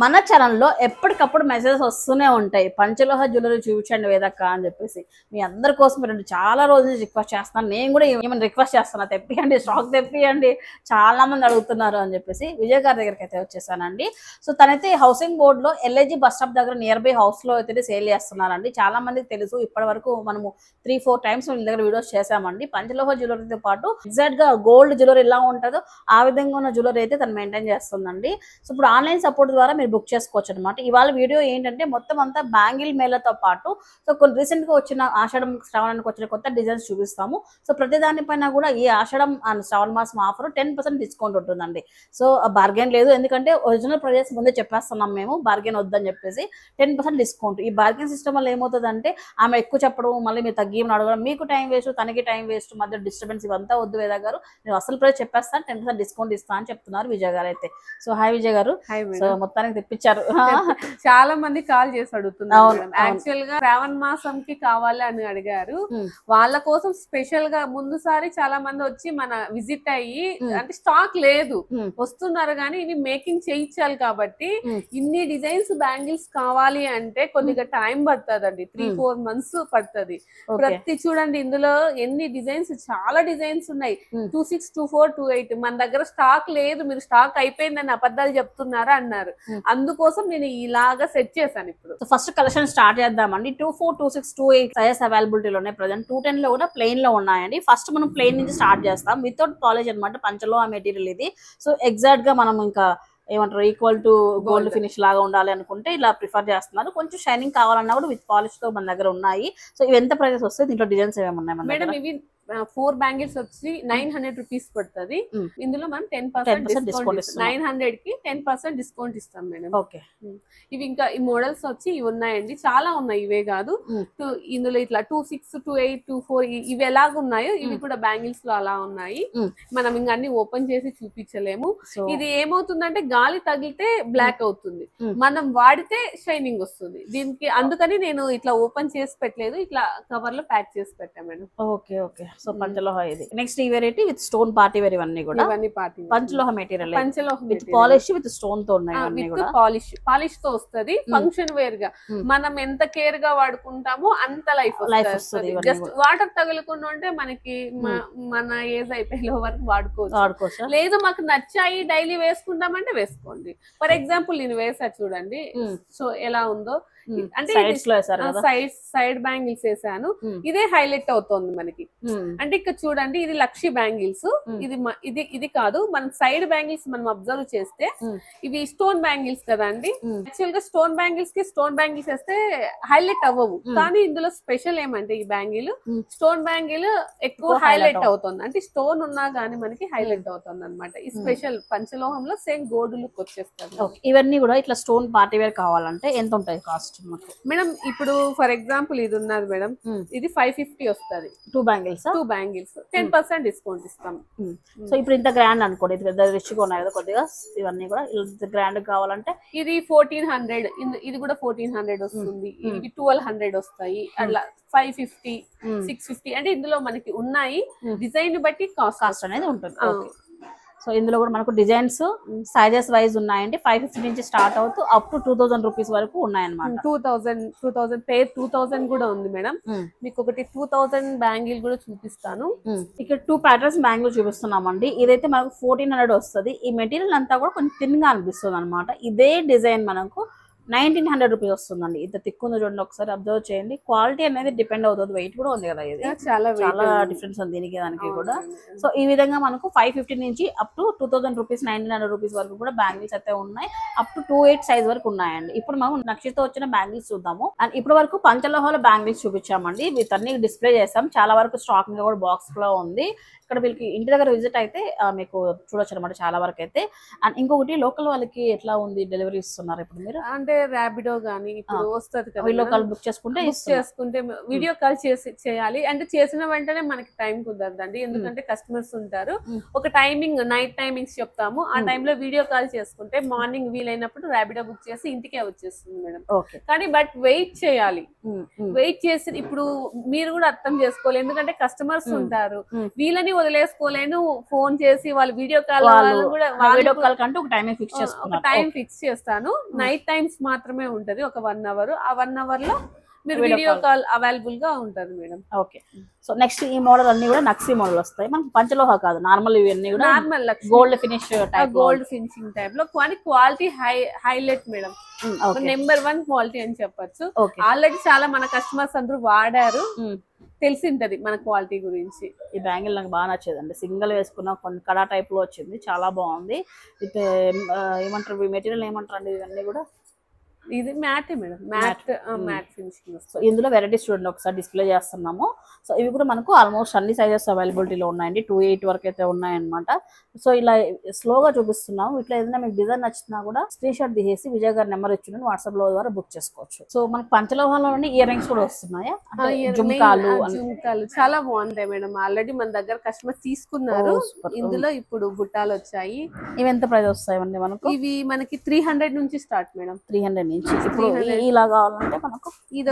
మన ఛానల్లో ఎప్పటికప్పుడు మెసేజెస్ వస్తూనే ఉంటాయి. పంచలోహ జ్యువెలరీ చూపించండి వేదక్క అని చెప్పేసి. మీ అందరి కోసం రెండు చాలా రోజులు రిక్వెస్ట్ చేస్తాను. నేను కూడా ఏమైనా రిక్వెస్ట్ చేస్తాను, తెప్పియండి, స్టాక్ తెప్పియండి, చాలా మంది అడుగుతున్నారు అని చెప్పేసి విజయ్ గారి దగ్గరికి అయితే వచ్చేసానండి. సో తనైతే హౌసింగ్ బోర్డులో ఎల్ఐజీ బస్ స్టాప్ దగ్గర నియర్ బై హౌస్లో అయితే సేల్ చేస్తున్నారండి. చాలా మందికి తెలుసు, ఇప్పటి వరకు మనము 3-4 టైమ్స్ వీళ్ళ దగ్గర వీడియోస్ చేసామండి. పంచలోహ జ్యువెలరీతో పాటు ఎగ్జాక్ట్ గా గోల్డ్ జ్యువెలరీ ఎలా ఉంటుందో ఆ విధంగా ఉన్న జ్యువెలరీ అయితే తను మెయింటైన్ చేస్తుందండి. సో ఇప్పుడు ఆన్లైన్ సపోర్ట్ ద్వారా మీరు బుక్ చేసుకోవచ్చు అనమాట. ఇవాళ వీడియో ఏంటంటే మొత్తం అంతా బ్యాంగిల్ మేళతో పాటు సో కొన్ని రీసెంట్ గా వచ్చిన ఆషాఢం శ్రావణానికి వచ్చిన కొత్త డిజైన్స్ చూపిస్తాము. సో ప్రతి దానిపైన కూడా ఈ ఆషాఢం అండ్ శ్రావణ మాసం ఆఫర్ 10% డిస్కౌంట్ ఉంటుందండి. సో బార్గెన్ లేదు, ఎందుకంటే ఒరిజినల్ ప్రైజెస్ ముందే చెప్పేస్తున్నాం మేము, బార్గెన్ వద్దని చెప్పేసి 10% డిస్కౌంట్. ఈ బార్గెన్ సిస్టమ్ వల్ల ఏమవుతుందంటే ఆమె ఎక్కువ చెప్పడం, మళ్ళీ మీరు తగ్గిమని అడగడం, మీకు టైం వేస్ట్, తనకి టైం వేస్ట్, మధ్య డిస్టర్బెన్స్ ఇవంతా వద్దు. వేద గారు నేను అసలు ప్రైస్ చెప్పేస్తాను, 10% డిస్కౌంట్ ఇస్తాను అని చెప్తున్నారు విజయ్ గారు అయితే. సో హాయ్ విజయ్ గారు. సో మొత్తానికి తెప్పించారు. చాలా మంది కాల్ చేసి అడుగుతున్నారు. యాక్చువల్ గా శ్రావణ మాసంకి కావాలి అని అడిగారు. వాళ్ళ కోసం స్పెషల్ గా ముందుసారి చాలా మంది వచ్చి మన విజిట్ అయ్యి, అంటే స్టాక్ లేదు, వస్తున్నారు కానీ ఇవి మేకింగ్ చేయించాలి కాబట్టి ఇన్ని డిజైన్స్ బ్యాంగిల్స్ కావాలి అంటే కొద్దిగా టైం పడుతుందండి. 3-4 months పడుతుంది. ప్రతి చూడండి ఇందులో ఎన్ని డిజైన్స్, చాలా డిజైన్స్ ఉన్నాయి. 26, 24, 28 మన దగ్గర స్టాక్ లేదు, మీరు స్టాక్ అయిపోయిందని అబద్ధాలు చెప్తున్నారా అన్నారు. అందుకోసం నేను ఇలాగా సెట్ చేశాను. ఇప్పుడు ఫస్ట్ కలెక్షన్ స్టార్ట్ చేద్దామండి. 24, 26, 28 సైజెస్ అవైలబిలిటీలో ఉన్నాయి. ప్రజెంట్ 210 లో కూడా ప్లెయిన్ లో ఉన్నాయండి. ఫస్ట్ మనం ప్లెయిన్ నుంచి స్టార్ట్ చేస్తాం. వితౌట్ పాలిష్ అనమాట, పంచలోహ మెటీరియల్ ఇది. సో ఎగ్జాక్ట్ గా మనం ఇంకా ఏమంటారు, ఈక్వల్ టు గోల్డ్ ఫినిష్ లాగా ఉండాలి అనుకుంటే ఇలా ప్రిఫర్ చేస్తున్నారు. కొంచెం షైనింగ్ కావాలన్నా కూడా విత్ పాలిష్ తో మన దగ్గర ఉన్నాయి. సో ఇవి ఎంత ప్రైజెస్ వస్తాయి, దీంట్లో డిజైన్స్ ఏమేమి ఉన్నాయి మేడం? ఇవి 4 బ్యాంగిల్స్ వచ్చి 900 రూపీస్ పడుతుంది. ఇందులో మనం 10% డిస్కౌంట్, 900 కి 10% డిస్కౌంట్ ఇస్తాం మేడం. ఓకే. ఇవి ఇంకా ఈ మోడల్స్ వచ్చి ఇవి ఉన్నాయండి, చాలా ఉన్నాయి. ఇవే కాదు, ఇందులో ఇట్లా 26, 28, 24 ఇవి ఎలాగ ఉన్నాయో ఇవి కూడా బ్యాంగిల్స్ లో అలా ఉన్నాయి. మనం ఇంకా అన్ని ఓపెన్ చేసి చూపించలేము. ఇది ఏమవుతుందంటే గాలి తగిలితే బ్లాక్ అవుతుంది, మనం వాడితే షైనింగ్ వస్తుంది దీనికి. అందుకని నేను ఇట్లా ఓపెన్ చేసి పెట్టలేదు, ఇట్లా కవర్ లో ప్యాక్ చేసి పెట్టాను madam. Okay okay. So panchaloha ఇది. నెక్స్ట్ ఈ variety with stone party wear, ఇవన్నీ కూడా panchaloha material, panchaloha with polish with stone తో ఉన్నాయి. పాలిష్ తో వస్తుంది. ఫంక్షన్ వేర్ గా మనం ఎంత కేర్ గా వాడుకుంటామో అంత లైఫ్ వస్తుంది. జస్ట్ వాటర్ తగులుకుండా ఉంటే మనకి మన ఏజ్ అయిపోయే వరకు వాడుకోవచ్చు. లేదు మాకు నచ్చాయి డైలీ వేసుకుంటామంటే వేసుకోండి. ఫర్ ఎగ్జాంపుల్ నేను వేసా చూడండి, సో ఎలా ఉందో. అంటే సైడ్ బ్యాంగిల్స్ వేసాను, ఇదే హైలైట్ అవుతోంది మనకి. అంటే ఇక్కడ చూడండి, ఇది లక్షి బ్యాంగిల్స్, ఇది కాదు. మనం సైడ్ బ్యాంగిల్స్ మనం అబ్జర్వ్ చేస్తే ఇవి స్టోన్ బ్యాంగిల్స్ కదా అండి. యాక్చువల్ గా స్టోన్ బ్యాంగిల్స్ కి స్టోన్ బ్యాంగిల్స్ వేస్తే హైలైట్ అవ్వవు, కానీ ఇందులో స్పెషల్ ఏమంటే ఈ బ్యాంగిల్, స్టోన్ బ్యాంగిల్ ఎక్కువ హైలైట్ అవుతుంది. అంటే స్టోన్ ఉన్నా గానీ మనకి హైలైట్ అవుతుంది అనమాట. ఈ స్పెషల్ పంచలోహంలో సేమ్ గోల్డ్ లుక్ వచ్చేస్తుంది. ఇవన్నీ కూడా ఇట్లా స్టోన్ పార్టీ వేర్ కావాలంటే ఎంత ఉంటాయి కాస్ట్ మేడం? ఇప్పుడు ఫర్ ఎగ్జాంపుల్ ఇది ఉన్నది మేడం, ఇది 550 వస్తుంది. 2 బ్యాంగిల్స్ 10% డిస్కౌంట్ ఇస్తాం. సో ఇప్పుడు ఇంత గ్రాండ్ అనుకోండి, ఇది పెద్ద రిచ్ గా ఉన్నాయి కదా కొద్దిగా, ఇవన్నీ కూడా గ్రాండ్ కావాలంటే ఇది 1400, ఇది కూడా 1400 వస్తుంది. ఇవి 1200 వస్తాయి. అట్లా 550, 650 అంటే ఇందులో మనకి ఉన్నాయి. డిజైన్ బట్టి కాస్ట్ అనేది ఉంటుంది. సో ఇందులో కూడా మనకు డిజైన్స్ సైజెస్ వైజ్ ఉన్నాయండి. 550 నుంచి స్టార్ట్ అవుతూ అప్ టు 2000 రూపీస్ వరకు ఉన్నాయన్నమాట. 2000 పేర్ 2000 కూడా ఉంది మేడం. మీకు ఒకటి 2000 బ్యాంగిల్ కూడా చూపిస్తాను. ఇక్కడ 2 ప్యాటర్న్స్ బ్యాంగిల్ చూపిస్తున్నామండి. ఇదైతే మనకు 1400 వస్తుంది. ఈ మెటీరియల్ అంతా కూడా కొంచెం థిన్ గా అనిపిస్తుంది అనమాట. ఇదే డిజైన్ మనకు 1900 రూపీస్ వస్తుందండి. ఇంత తిక్కుంది చూడండి, ఒకసారి అబ్జర్వ్ చేయండి. క్వాలిటీ అనేది డిపెండ్ అవుతుంది, వెయిట్ కూడా ఉంది కదా, ఇది చాలా డిఫరెన్స్ ఉంది దీనికి దానికి కూడా. సో ఈ విధంగా మనకు 550 నుంచి అప్ టు 2000 రూపీస్, 1900 రూపీస్ వరకు కూడా బ్యాంగిల్స్ అయితే ఉన్నాయి. అప్ టు 28 సైజ్ వరకు ఉన్నాయండి. ఇప్పుడు మనం నక్షితో వచ్చిన బ్యాంగిల్స్ చూద్దాము. అండ్ ఇప్పటి వరకు పంచలోహాల బ్యాంగిల్స్ చూపించామండి, వీటన్ని డిస్ప్లే చేస్తాం. చాలా వరకు స్టాక్ మీద కూడా బాక్స్ లో ఉంది. ఇక్కడ వీళ్ళకి ఇంటి దగ్గర విజిట్ అయితే మీకు చూడొచ్చు అనమాట చాలా వరకు అయితే. అండ్ ఇంకొకటి లోకల్ వాళ్ళకి ఎట్లా ఉంది, డెలివరీ ఇస్తున్నారు ఇప్పుడు మీరు? అంటే ర్యాపిడో గానీ ఇప్పుడు వస్తుంది కదా, వీడియో కాల్ బుక్ చేసుకుంటే వీడియో కాల్ చేయాలి అంటే చేసిన వెంటనే మనకి టైం కుదరదండి, ఎందుకంటే కస్టమర్స్ ఉంటారు. ఒక టైమింగ్ నైట్ టైమింగ్స్ చెప్తాము, ఆ టైంలో వీడియో కాల్ చేసుకుంటే మార్నింగ్ వీలైనప్పుడు ర్యాపిడో బుక్ చేసి ఇంటికే వచ్చేస్తుంది మేడం. కానీ బట్ వెయిట్ చేయాలి, వెయిట్ చేసి ఇప్పుడు మీరు కూడా అర్థం చేసుకోవాలి, ఎందుకంటే కస్టమర్స్ ఉంటారు, వీళ్ళని వదిలేసుకోలేను, ఫోన్ చేసి వాళ్ళు వీడియో కాల్ కూడా ఒక టైం ఫిక్స్ చేస్తాను. నైట్ టైమ్స్ మాత్రమే ఉంటది, ఒక 1 hour. ఆ 1 hour లో మీరు వీడియో కాల్ అవైలబుల్ గా ఉంటది మేడం. ఓకే. సో నెక్స్ట్ ఈ మోడల్ అన్ని కూడా నక్సీ మోడల్ వస్తాయి మనకి, పంచలోహ కాదు, నార్మల్ ఇవన్నీ కూడా normal gold finish type, gold finishing type లో, కానీ quality highlight madam, number 1 quality అని చెప్పొచ్చు. ఆల్రెడీ చాలా మన కస్టమర్స్ అందరూ వాడారు, తెలిసింటది మన క్వాలిటీ గురించి. ఈ బ్యాంగిల్ నాకు బాగా నచ్చేదండి, సింగిల్ వేసుకున్న కొన్ని కడా టైప్ లో వచ్చింది, చాలా బాగుంది. విత్ ఏమంటారు మెటీరియల్ ఏమంటారు అండి ఇవన్నీ కూడా, ఇది matte madam, matte finishing. So ఇందులో వెరైటీస్ చూడండి ఒకసారి డిస్ప్లే చేస్తున్నాము. సో ఇవి కూడా మనకు ఆల్మోస్ట్ అన్ని సైజెస్ అవైలబిలిటీలో ఉన్నాయండి, 2-8 వరకు అయితే ఉన్నాయన్నమాట. సో ఇలా స్లోగా చూపిస్తున్నాము. ఇట్లా ఏదైనా మీకు డిజైన్ నచ్చినా కూడా స్క్రీన్ షాట్ తీసేసి విజయ్ గారి నెంబర్ ఇచ్చిన వాట్సాప్ లో ద్వారా బుక్ చేసుకోవచ్చు. సో మనకు పంచలోహాలోని ఇయర్ రింగ్స్ కూడా వస్తున్నాయా, జుంకాలు చాలా బాగుంటాయి మేడం. ఆల్రెడీ మన దగ్గర కస్టమర్ తీసుకున్నారు, ఇందులో ఇప్పుడు బుట్టాలు వచ్చాయి. ఇవి ఎంత ప్రైస్ వస్తాయి మనకు? ఇవి మనకి 300 నుంచి స్టార్ట్ మేడం, 300 నుంచి. ఇప్పుడు ఇలా కావాలంటే మనకు ఇది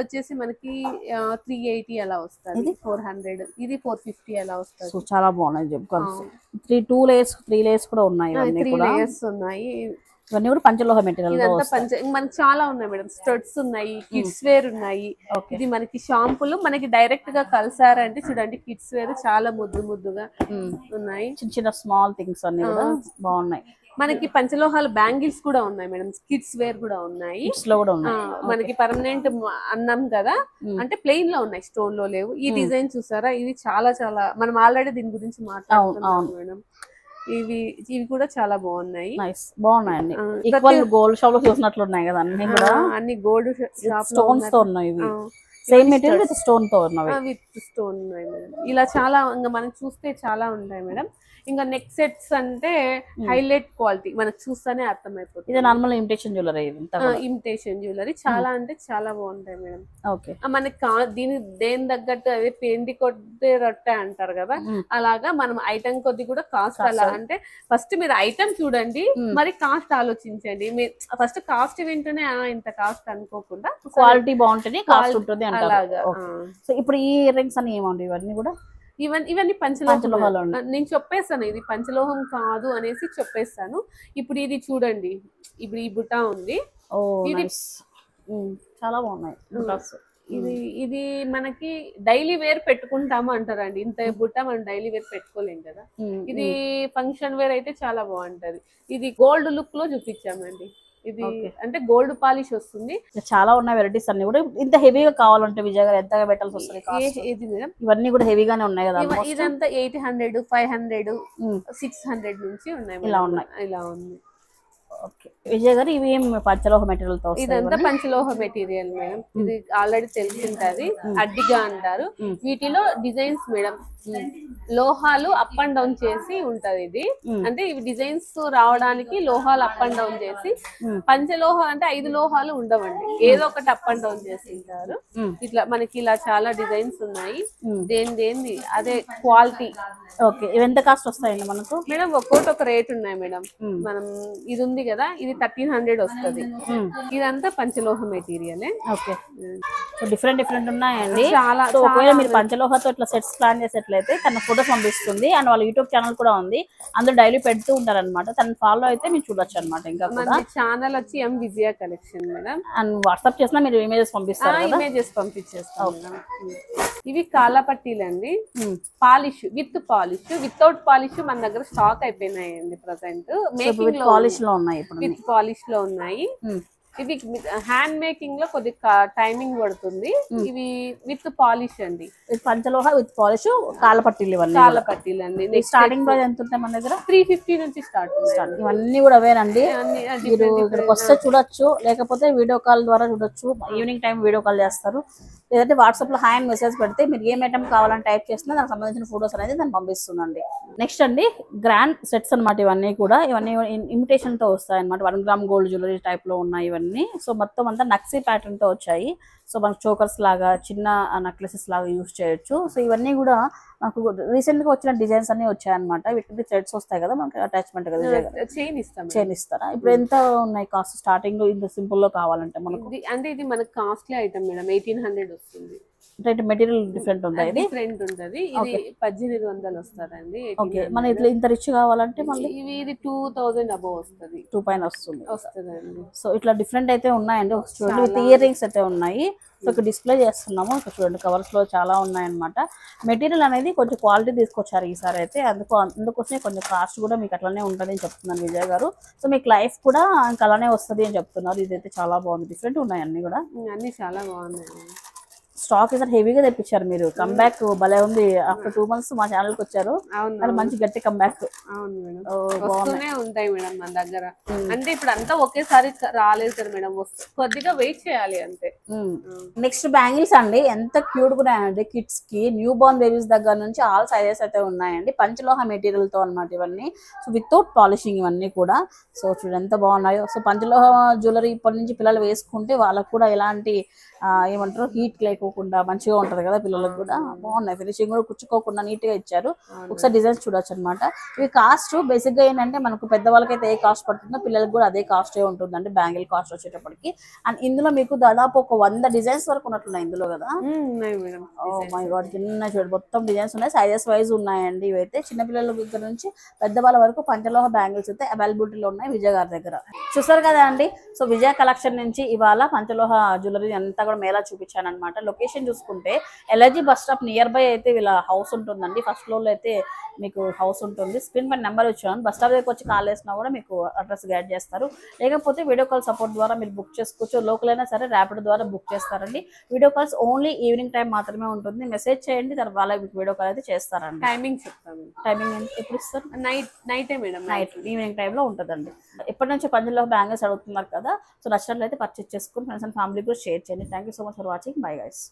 వచ్చేసి మనకి 380 అలా వస్తుంది, ఇది 400, ఇది 450 అలా వస్తుంది. సో చాలా బాగున్నాయి జుంకాలు. 2 layers 3 layers కూడా ఉన్నాయి, 3 layers ఉన్నాయి. ఇవన్నీ కూడా పంచలోహ మెటీరియల్. మనకి చాలా ఉన్నాయి మేడం, స్టడ్స్ ఉన్నాయి, కిడ్స్ వేర్ ఉన్నాయి. ఇది మనకి షాంపులు మనకి డైరెక్ట్ గా కలిసారంటే చూడండి, కిడ్స్ వేర్ చాలా ముద్దుగా ఉన్నాయి, చిన్న స్మాల్ థింగ్స్ అన్ని కూడా బాగున్నాయి. మనకి పంచలోహాలు బ్యాంగిల్స్ కూడా ఉన్నాయి మేడం, కిడ్స్ వేర్ కూడా ఉన్నాయి, మనకి పర్మనెంట్ అన్నాం కదా, అంటే ప్లెయిన్ లో ఉన్నాయి, స్టోన్ లో లేవు. ఈ డిజైన్ చూసారా, ఇది చాలా మనం ఆల్రెడీ దీని గురించి మాట్లాడుతున్నాం మేడం. ఇవి కూడా చాలా బాగున్నాయి, బాగున్నాయండి. ఈక్వల్ గోల్డ్ షాప్ లో చూసినట్లు ఉన్నాయి కదా అన్ని కూడా, అన్ని గోల్డ్ స్టోన్స్ తో ఉన్నాయి, సేమ్ మెటీరియల్ విత్ స్టోన్ తో ఉన్నాయి, విత్ స్టోన్ ఉన్నాయి మేడం. ఇలా చాలా ఇంకా మనం చూస్తే చాలా ఉంటాయి మేడం. ఇంకా నెక్ సెట్స్ అంటే హైలైట్ క్వాలిటీ, మనకు చూస్తేనే అర్థమైపోతుంది. ఇది normal imitation jewellery, imitation jewellery చాలా అంటే చాలా బాగుంటాయి మేడం. ఓకే. మనకి దేని తగ్గట్టు అదే పెండి కొద్ది రొట్టె అంటారు కదా, అలాగా మనం ఐటమ్ కొద్ది కూడా కాస్ట్ అలా అంటే ఫస్ట్ మీరు ఐటమ్ చూడండి, మరి కాస్ట్ ఆలోచించండి. ఫస్ట్ కాస్ట్ వింటూనే ఇంత కాస్ట్ అనుకోకుండా క్వాలిటీ బాగుంటుంది, కాస్ట్ ఉంటుంది అలాగా. సో ఇప్పుడు ఈ ఇయర్ రింగ్స్ అని ఏమండి ఇవన్నీ కూడా, ఇవన్నీ పంచలోహాలు. నేను చెప్పేస్తాను ఇది పంచలోహం కాదు అనేసి చెప్పేస్తాను. ఇప్పుడు ఇది చూడండి, ఇప్పుడు ఈ బుట్ట ఉంది, ఇది చాలా బాగున్నాయి. ఇది మనకి డైలీ వేర్ పెట్టుకుంటాము అంటారండి, ఇంత బుట్ట మనం డైలీ వేర్ పెట్టుకోలేం కదా. ఇది ఫంక్షన్ వేర్ అయితే చాలా బాగుంటది. ఇది గోల్డ్ లుక్ లో చూపించామండి, ఇది అంటే గోల్డ్ పాలిష్ వస్తుంది. చాలా ఉన్నాయి వెరైటీస్ అన్ని కూడా. ఇంత హెవీగా కావాలంటే విజయ్ గారు ఎంతగా పెట్టాల్సి వస్తుంది? ఇవన్నీ కూడా హెవీగానే ఉన్నాయి కదా, ఇదంతా 800, 500, 600 నుంచి ఉన్నాయి, ఇలా ఉంది. విజయ్ గారు ఇవి పంచలోహ మెటీరియల్ తో, ఇదంతా పంచలోహ మెటీరియల్ మేడం. ఇది ఆల్రెడీ తెలిసింటది, అడ్డిగా అంటారు. వీటిలో డిజైన్స్ మేడం, లోహాలు అప్ అండ్ డౌన్ చేసి ఉంటది. ఇది అంటే ఇవి డిజైన్స్ రావడానికి లోహాలు అప్ అండ్ డౌన్ చేసి, పంచలోహ అంటే 5 లోహాలు ఉండవండి, ఏదో ఒకటి అప్ అండ్ డౌన్ చేసి ఉంటారు. ఇట్లా మనకి ఇలా చాలా డిజైన్స్ ఉన్నాయి, దేని అదే క్వాలిటీ. ఓకే. ఇవి ఎంత కాస్ట్ వస్తాయండి మనకు మేడం? ఒక్కోటి ఒక రేట్ ఉన్నాయి మేడం. మనం ఇది ఉంది కదా, ఇది 1300 వస్తుంది. ఇదంతా పంచలోహ మెటీరియల్. ఓకే. డిఫరెంట్ ఉన్నాయండి చాలా. ఒకవేళ మీరు పంచలోహతో ఇట్లా సెట్స్ ప్లాన్ చేసేట్లయితే తన ఫోటోస్ పంపిస్తుంది, అండ్ వాళ్ళ యూట్యూబ్ ఛానల్ కూడా ఉంది, అందులో డైలీ పెడుతూ ఉంటారు అనమాట. తన ఫాలో అయితే మీరు చూడొచ్చు అనమాట. ఇంకా ఛానల్ వచ్చి ఎం విజయ కలెక్షన్ మేడం. అండ్ వాట్సాప్ చేసినా మీరు ఇమేజెస్ పంపిస్తారు, ఇమేజెస్ పంపించేస్తాం. ఇవి కాలాపట్టీలు అండి, polish with polish, without polish మన దగ్గర స్టాక్ అయిపోయినాయండి ప్రెసెంట్. మేకింగ్ లో పాలిష్ లో ఉన్నాయి, ఇప్పుడు విత్ పాలిష్ లో ఉన్నాయి. ఇది హ్యాండ్ మేకింగ్ లో కొద్దిగా టైమింగ్ పడుతుంది. ఇవి విత్ పాలిష్ అండి, పంచలోహ విత్ పాలిష్, కాళ్ళ పట్టీలు ఇవన్నీ. కాళ్ళ పట్టీలు అండి. స్టార్టింగ్ ప్రైస్ ఎంత ఉంటాయి మన దగ్గర? 350 నుంచి స్టార్ట్. ఇవన్నీ కూడా అవేనండి. మీరు ఇక్కడికి వస్తే చూడొచ్చు, లేకపోతే వీడియో కాల్ ద్వారా చూడొచ్చు. ఈవినింగ్ టైం వీడియో కాల్ చేస్తారు, లేదంటే వాట్సాప్ లో హాయ్ మెసేజ్ పెడితే మీరు ఏం ఐటమ్ కావాలని టైప్ చేసినా దానికి సంబంధించిన ఫోటోస్ అనేది దాన్ని పంపిస్తుందండి. నెక్స్ట్ అండి గ్రాండ్ సెట్స్ అనమాట. ఇవన్నీ కూడా ఇమిటేషన్ తో వస్తాయి అనమాట. 1 గ్రామ్ గోల్డ్ జ్యువెలరీ టైప్ లో ఉన్నాయి ఇవన్నీ. సో మొత్తం అంతా నక్సీ ప్యాటర్న్ తో వచ్చాయి. సో మనకు చోకర్స్ లాగా, చిన్న నెక్లెసెస్ లాగా యూజ్ చేయొచ్చు. సో ఇవన్నీ కూడా మనకు రీసెంట్ గా వచ్చిన డిజైన్స్ అన్ని వచ్చాయన్నమాట. వీటికి థ్రెడ్స్ వస్తాయి కదా మనకి అటాచ్మెంట్ కదా, చైన్ ఇస్తారా? ఇప్పుడు ఎంత ఉన్నాయి కాస్ట్ స్టార్టింగ్ లో? ఇంత సింపుల్ లో కావాలంటే మనకు అంటే ఇది మనకు కాస్ట్లీ ఐటమ్ మేడం, 1800 వస్తుంది. అంటే మెటీరియల్ డిఫరెంట్ ఉందా? ఇది డిఫరెంట్ ఉంటది. ఇది 1800 వస్తుందండి. ఓకే, మన ఇట్లా ఇంత రిచ్ కావాలంటే మళ్ళీ ఇది 2000 అబౌవ్ వస్తుంది, 2 పైన వస్తుంది. సో ఇట్లా డిఫరెంట్ అయితే ఉన్నాయండి. ఒక చూడండి విత్ ఇయర్ రింగ్స్ అయితే ఉన్నాయి. సో ఇక్కడ డిస్ప్లే చేస్తున్నాము. ఇక్కడ చూడండి కవర్స్ లో చాలా ఉన్నాయన్నమాట. మెటీరియల్ అనేది కొంచెం క్వాలిటీ తీసుకొచ్చారు ఈసారి అయితే. అందుకోసమే కొంచెం కాస్ట్ కూడా మీకు అట్లానే ఉంటుంది అని చెప్తున్నాను విజయ్ గారు. సో మీకు లైఫ్ కూడా ఇంకా అలానే వస్తుంది అని చెప్తున్నారు. ఇదైతే చాలా బాగుంది, డిఫరెంట్ ఉన్నాయి అన్ని కూడా. అన్ని చాలా బాగున్నాయి. స్టాక్ అయితే హెవీగా తెప్పించారు మీరు. కంబ్యాక్ భలే ఉంది. ఆఫ్టర్ 2 months మా ఛానల్ కి వచ్చారు, మంచి గట్టి కంబ్యాక్. వస్తూనే ఉంటాయి మేడం మన దగ్గర. అంటే ఇప్పుడు అంతా ఒకేసారి రాలేదు కదా మేడం, కొద్దిగా వెయిట్ చేయాలి అంతే. నెక్స్ట్ బ్యాంగిల్స్ అండి, ఎంత క్యూట్ గా ఉన్నాయండి. కిడ్స్ కి, న్యూ బోర్న్ బేబీస్ దగ్గర నుంచి ఆల్ సైజెస్ అయితే ఉన్నాయండి. పంచలోహ మెటీరియల్ తో అనమాట ఇవన్నీ. సో వితౌట్ పాలిషింగ్ ఇవన్నీ కూడా. సో చూడండి ఎంత బాగున్నాయో. సో పంచలోహ జ్యువెలరీ ఇప్పటి నుంచి పిల్లలు వేసుకుంటే వాళ్ళకు కూడా ఎలాంటి ఏమంటారు హీట్ లేకోకుండా మంచిగా ఉంటది కదా పిల్లలకు కూడా. బాగున్నాయి, ఫినిషింగ్ కూడా కుచ్చుకోకుండా నీట్ గా ఇచ్చారు. ఒకసారి డిజైన్స్ చూడొచ్చు అనమాట. ఇవి కాస్ట్ బేసిక్ గా ఏంటంటే మనకు పెద్దవాళ్ళకైతే ఏ కాస్ట్ పడుతుందో పిల్లలకు కూడా అదే కాస్ట్ ఉంటుందండి బ్యాంగిల్ కాస్ట్ వచ్చేటప్పటికి. అండ్ ఇందులో మీకు దాదాపు ఒక 100 డిజైన్స్ వరకు ఉన్నట్లున్నాయి ఇందులో కదా. ఓ మై గాడ్, చిన్న చూడండి మొత్తం డిజైన్స్ ఉన్నాయి, సైజెస్ వైజ్ ఉన్నాయండి. ఇవైతే చిన్నపిల్లల దగ్గర నుంచి పెద్దవాళ్ళ వరకు పంచలోహ బ్యాంగిల్స్ అయితే అవైలబిలిటీలో ఉన్నాయి విజయ్ గారి దగ్గర. చూసారు కదా అండి. సో విజయ్ కలెక్షన్ నుంచి ఇవాళ పంచలోహ జ్యువెలరీ అంతా కూడా మేళా చూపించాను అనమాట. లొకేషన్ చూసుకుంటే LIG bus stop near by అయితే వీళ్ళ హౌస్ ఉంటుందండి. ఫస్ట్ ఫ్లోర్ లో అయితే మీకు హౌస్ ఉంటుంది. స్క్రీన్ పైన నెంబర్ ఇచ్చాను, బస్ స్టాప్ దగ్గర వచ్చి కాల్ చేసినా కూడా మీకు అడ్రస్ గైడ్ చేస్తారు. లేకపోతే వీడియో కాల్ సపోర్ట్ ద్వారా మీరు బుక్ చేసుకోవచ్చు. లోకల్ అయినా సరే ర్యాపిడ్ ద్వారా బుక్ చేస్తారండి. Video calls only evening time మాత్రమే ఉంటుంది. మెసేజ్ చేయండి, తర్వాత మీకు వీడియో కాల్ అయితే చేస్తారండి. టైమింగ్ చెప్తాను. టైమింగ్ ఎప్పుడు ఇస్తారు? నైటే మేడం, నైట్ ఈవినింగ్ టైంలో ఉంటుందండి. ఎప్పటి నుంచి పంచలోహ బ్యాంగిల్స్ అడుగుతున్నారు కదా. సో నచ్చినట్లయితే పర్చేస్ చేసుకుని ఫ్రెండ్స్ అండ్ ఫ్యామిలీ కూడా షేర్ చేయండి. Thank you so much for watching. Bye guys.